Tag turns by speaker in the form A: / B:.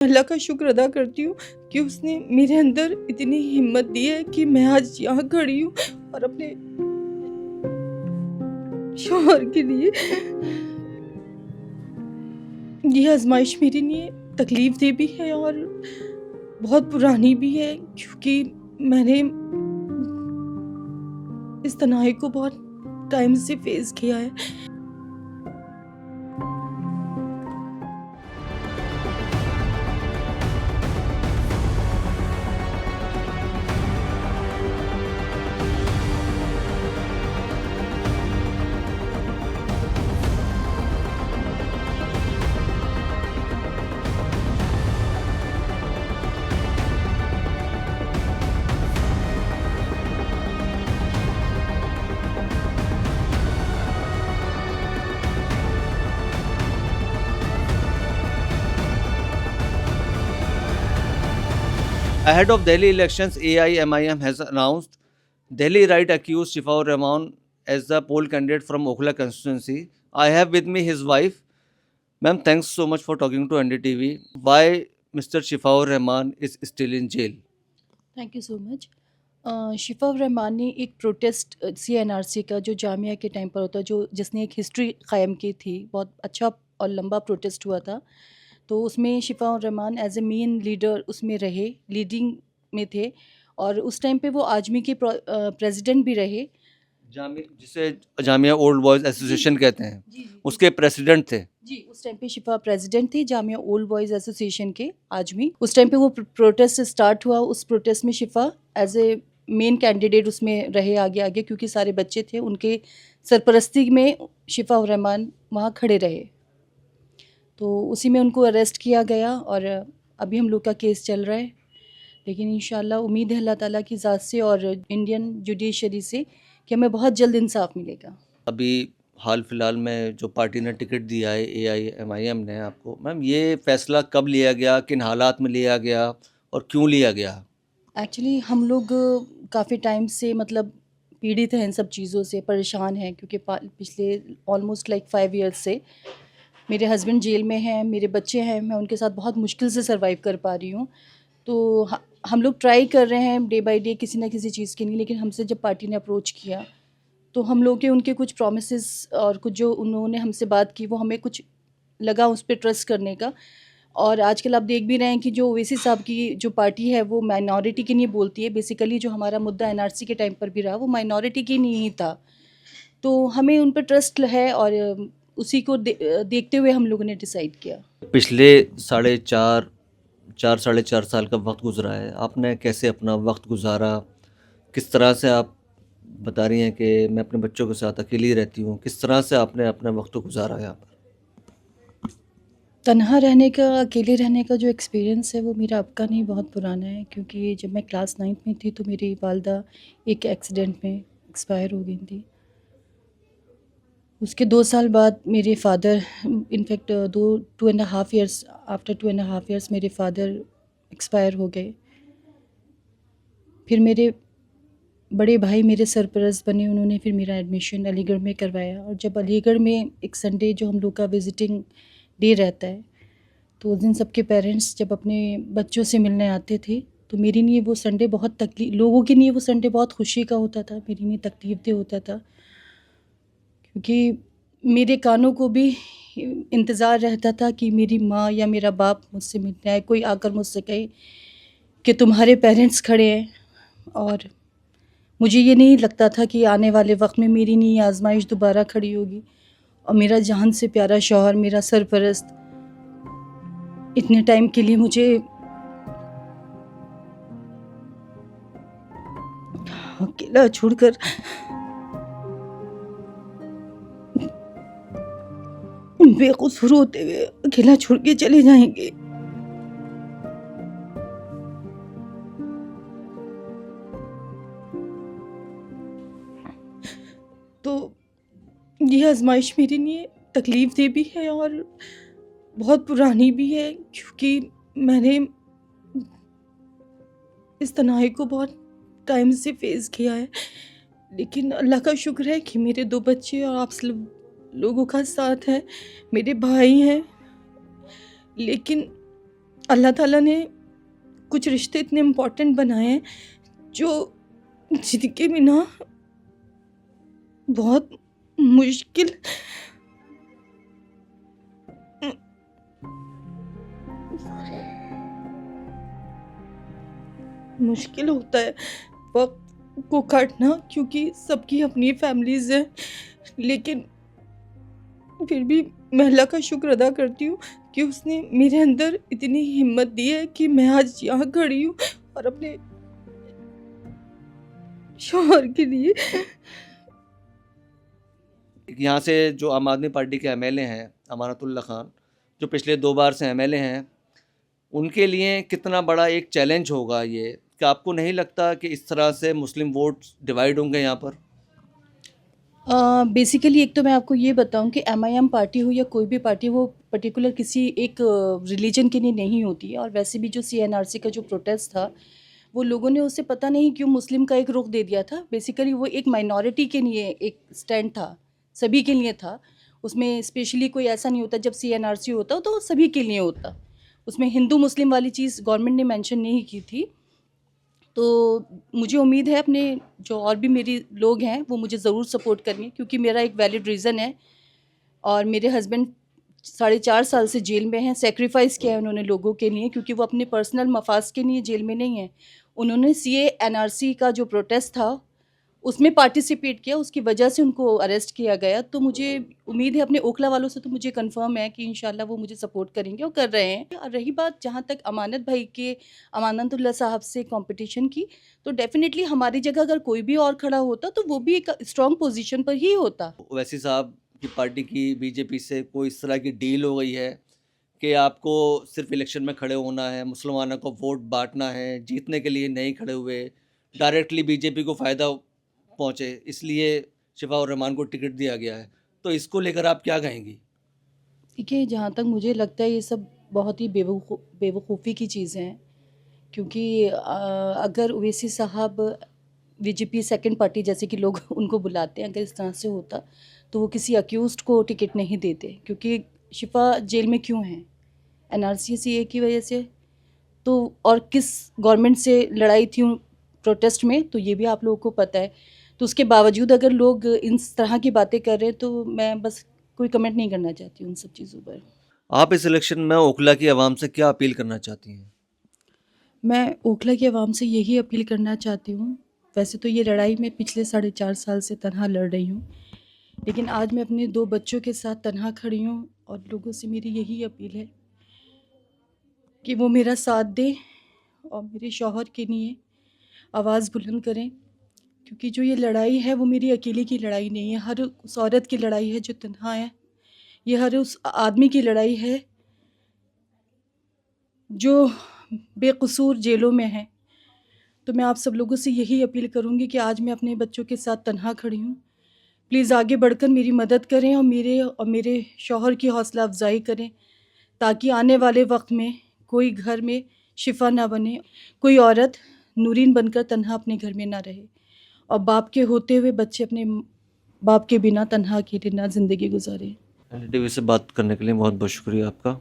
A: अल्लाह का शुक्र अदा करती हूँ कि उसने मेरे अंदर इतनी हिम्मत दी है कि मैं आज यहाँ खड़ी हूँ और अपने शौहर के लिए ये आजमाइश मेरे लिए तकलीफ दे भी है और बहुत पुरानी भी है, क्योंकि मैंने इस तन्हाई को बहुत टाइम से फेस किया है।
B: Ahead of Delhi elections, AIMIM has announced Delhi right accused Shifaur Rahman as the poll candidate from Okhla constituency. I have with me his wife. Ma'am, thanks so much for talking to NDTV. Why Mr. Shifaur Rahman is still in jail?
C: Thank you so much. शिफा रहमान ने एक protest CNRC का जो जामिया के time पर होता, जो जिसने एक हिस्ट्री कायम की थी, बहुत अच्छा और लंबा प्रोटेस्ट हुआ था। तो उसमें Shifa Rahman as a main leader उसमें रहे, लीडिंग में थे, और उस टाइम पे वो आजमी के प्रेसिडेंट भी रहे।
B: जिसे जामिया ओल्ड बॉयज एसोसिएशन कहते हैं,
C: जी जी
B: उसके प्रेसिडेंट थे।
C: जी, उस टाइम पे शिफा प्रेसिडेंट थे जामिया ओल्ड बॉयज़ एसोसिएशन के, आजमी। उस टाइम पे वो प्रोटेस्ट स्टार्ट हुआ, उस प्रोटेस्ट में शिफा एज ए मेन कैंडिडेट उसमें रहे आगे आगे, क्योंकि सारे बच्चे थे, उनके सरपरस्ती में शिफा रहमान वहाँ खड़े रहे। तो उसी में उनको अरेस्ट किया गया और अभी हम लोग का केस चल रहा है, लेकिन इंशाल्लाह उम्मीद है अल्लाह ताला की ज़ात से और इंडियन जुडिशरी से कि हमें बहुत जल्द इंसाफ मिलेगा।
B: अभी हाल फिलहाल में जो पार्टी ने टिकट दिया है AIMIM ने आपको, मैम ये फैसला कब लिया गया, किन हालात में लिया गया और क्यों लिया गया?
C: एक्चुअली हम लोग काफ़ी टाइम से मतलब पीड़ित हैं, इन सब चीज़ों से परेशान हैं, क्योंकि पिछले ऑलमोस्ट लाइक 5 ईयर्स से मेरे हस्बैंड जेल में हैं, मेरे बच्चे हैं, मैं उनके साथ बहुत मुश्किल से सर्वाइव कर पा रही हूँ। तो हम लोग ट्राई कर रहे हैं डे बाय डे किसी ना किसी चीज़ के लिए, लेकिन हमसे जब पार्टी ने अप्रोच किया तो हम लोग के उनके कुछ प्रॉमिसेस और कुछ जो उन्होंने हमसे बात की, वो हमें कुछ लगा उस पर ट्रस्ट करने का। और आजकल आप देख भी रहे हैं कि जो ओवैसी साहब की जो पार्टी है वो माइनॉरिटी के लिए बोलती है। बेसिकली जो हमारा मुद्दा NRC के टाइम पर भी रहा, वो माइनॉरिटी के लिए ही था। तो हमें उन पर ट्रस्ट है और उसी को देखते हुए हम लोगों ने डिसाइड किया।
B: पिछले साढ़े चार साल का वक्त गुजरा है, आपने कैसे अपना वक्त गुजारा? किस तरह से आप बता रही हैं कि मैं अपने बच्चों के साथ अकेली रहती हूँ, किस तरह से आपने अपना वक्त गुजारा यहाँ पर?
C: तन्हा रहने का, अकेले रहने का जो एक्सपीरियंस है वो मेरा अब का नहीं, बहुत पुराना है। क्योंकि जब मैं क्लास 9th में थी तो मेरी वालदा एक एक्सीडेंट में एक्सपायर हो गई थी। उसके 2 साल बाद मेरे father, in fact 2.5 years after 2.5 years मेरे फादर एक्सपायर हो गए। फिर मेरे बड़े भाई मेरे सरपरस्त बने, उन्होंने फिर मेरा एडमिशन अलीगढ़ में करवाया। और जब अलीगढ़ में एक संडे जो हम लोग का विज़िटिंग डे रहता है, तो उस दिन सबके पेरेंट्स जब अपने बच्चों से मिलने आते थे, तो मेरे लिए वो संडे बहुत लोगों के लिए वो संडे बहुत खुशी का होता था, मेरे लिए तकलीफ़देह होता था। क्योंकि मेरे कानों को भी इंतज़ार रहता था कि मेरी माँ या मेरा बाप मुझसे मिलने आए, कोई आकर मुझसे कहे कि तुम्हारे पेरेंट्स खड़े हैं। और मुझे ये नहीं लगता था कि आने वाले वक्त में मेरी नहीं आजमाइश दोबारा खड़ी होगी और मेरा जान से प्यारा शौहर, मेरा सरपरस्त, इतने टाइम के लिए मुझे अकेला छोड़कर बेकसूर होते हुए अकेला छोड़ के चले जाएंगे। तो ये आजमाइश मेरे लिए तकलीफ दे भी है और बहुत पुरानी भी है, क्योंकि मैंने इस तन्हाई को बहुत टाइम से फेस किया है। लेकिन अल्लाह का शुक्र है कि मेरे 2 बच्चे और आप सब लोगों का साथ है, मेरे भाई हैं। लेकिन
A: अल्लाह ताला ने कुछ रिश्ते इतने इम्पोर्टेंट बनाए हैं जो जिनके बिना बहुत मुश्किल मुश्किल होता है वक्त को काटना, क्योंकि सबकी अपनी फैमिलीज हैं। लेकिन फिर भी मैं अल्लाह का शुक्र अदा करती हूँ कि उसने मेरे अंदर इतनी हिम्मत दी है कि मैं आज यहाँ खड़ी हूँ और अपने शौहर के लिए।
B: यहाँ से जो आम आदमी पार्टी के एमएलए हैं अमानतुल्लाह खान, जो पिछले 2 बार से एमएलए हैं, उनके लिए कितना बड़ा एक चैलेंज होगा ये, कि आपको नहीं लगता कि इस तरह से मुस्लिम वोट डिवाइड होंगे यहाँ पर?
C: बेसिकली एक तो मैं आपको ये बताऊं कि एमआईएम पार्टी हो या कोई भी पार्टी, वो पर्टिकुलर किसी एक रिलीजन के लिए नहीं होती है। और वैसे भी जो सीएनआरसी का जो प्रोटेस्ट था, वो लोगों ने उसे पता नहीं क्यों मुस्लिम का एक रुख दे दिया था। बेसिकली वो एक माइनॉरिटी के लिए एक स्टैंड था, सभी के लिए था। उसमें स्पेशली कोई ऐसा नहीं होता, जब सीएनआरसी होता तो सभी के लिए होता। उसमें हिंदू मुस्लिम वाली चीज़ गवर्नमेंट ने मेंशन नहीं की थी। तो मुझे उम्मीद है अपने जो और भी मेरी लोग हैं वो मुझे ज़रूर सपोर्ट करेंगे, क्योंकि मेरा एक वैलिड रीज़न है। और मेरे हस्बैंड 4.5 साल से जेल में हैं। सेक्रीफाइस किया है उन्होंने लोगों के लिए, क्योंकि वो अपने पर्सनल मफाद के लिए जेल में नहीं हैं। उन्होंने सीएनआरसी का जो प्रोटेस्ट था उसमें पार्टिसिपेट किया, उसकी वजह से उनको अरेस्ट किया गया। तो मुझे उम्मीद है अपने ओखला वालों से, तो मुझे कंफर्म है कि इंशाल्लाह वो मुझे सपोर्ट करेंगे और कर रहे हैं। और रही बात जहाँ तक अमानत भाई के, अमानतुल्लाह साहब से कंपटीशन की, तो डेफिनेटली हमारी जगह अगर कोई भी और खड़ा होता तो वो भी एक स्ट्रॉन्ग पोजीशन पर ही होता।
B: ओवैसी साहब की पार्टी की बीजेपी से कोई इस तरह की डील हो गई है कि आपको सिर्फ इलेक्शन में खड़े होना है, मुसलमानों को वोट बांटना है, जीतने के लिए नहीं खड़े हुए, डायरेक्टली बीजेपी को फ़ायदा पहुँचे, इसलिए शिफा और रहमान को टिकट दिया गया है, तो इसको लेकर आप क्या कहेंगी?
C: देखिए, जहाँ तक मुझे लगता है ये सब बहुत ही बेवकूफ़ी की चीज़ें हैं। क्योंकि अगर ओवैसी साहब बीजेपी सेकंड पार्टी जैसे कि लोग उनको बुलाते हैं, अगर इस तरह से होता तो वो किसी अक्यूज्ड को टिकट नहीं देते। क्योंकि शिफा जेल में क्यों है? एनआरसी की वजह से। तो और किस गवर्नमेंट से लड़ाई थी उन प्रोटेस्ट में, तो ये भी आप लोगों को पता है। तो उसके बावजूद अगर लोग इस तरह की बातें कर रहे हैं, तो मैं बस कोई कमेंट नहीं करना चाहती उन सब चीज़ों पर।
B: आप इस इलेक्शन में ओखला की आवाम से क्या अपील करना चाहती हैं?
C: मैं ओखला की आवाम से यही अपील करना चाहती हूँ। वैसे तो ये लड़ाई मैं पिछले 4.5 साल से तनहा लड़ रही हूँ, लेकिन आज मैं अपने 2 बच्चों के साथ तनहा खड़ी हूँ। और लोगों से मेरी यही अपील है कि वो मेरा साथ दें और मेरे शौहर के लिए आवाज़ बुलंद करें। क्योंकि जो ये लड़ाई है वो मेरी अकेले की लड़ाई नहीं है, हर उस औरत की लड़ाई है जो तन्हा है। ये हर उस आदमी की लड़ाई है जो बेकसूर जेलों में है। तो मैं आप सब लोगों से यही अपील करूँगी कि आज मैं अपने बच्चों के साथ तन्हा खड़ी हूँ। प्लीज़ आगे बढ़कर मेरी मदद करें और मेरे शौहर की हौसला अफ़ज़ाई करें, ताकि आने वाले वक्त में कोई घर में शिफा ना बने, कोई औरत नूरीन बनकर तन्हा अपने घर में ना रहे, और बाप के होते हुए बच्चे अपने बाप के बिना तन्हा अकेले ना ज़िंदगी गुजारें।
B: एनडीटीवी से बात करने के लिए बहुत बहुत शुक्रिया आपका।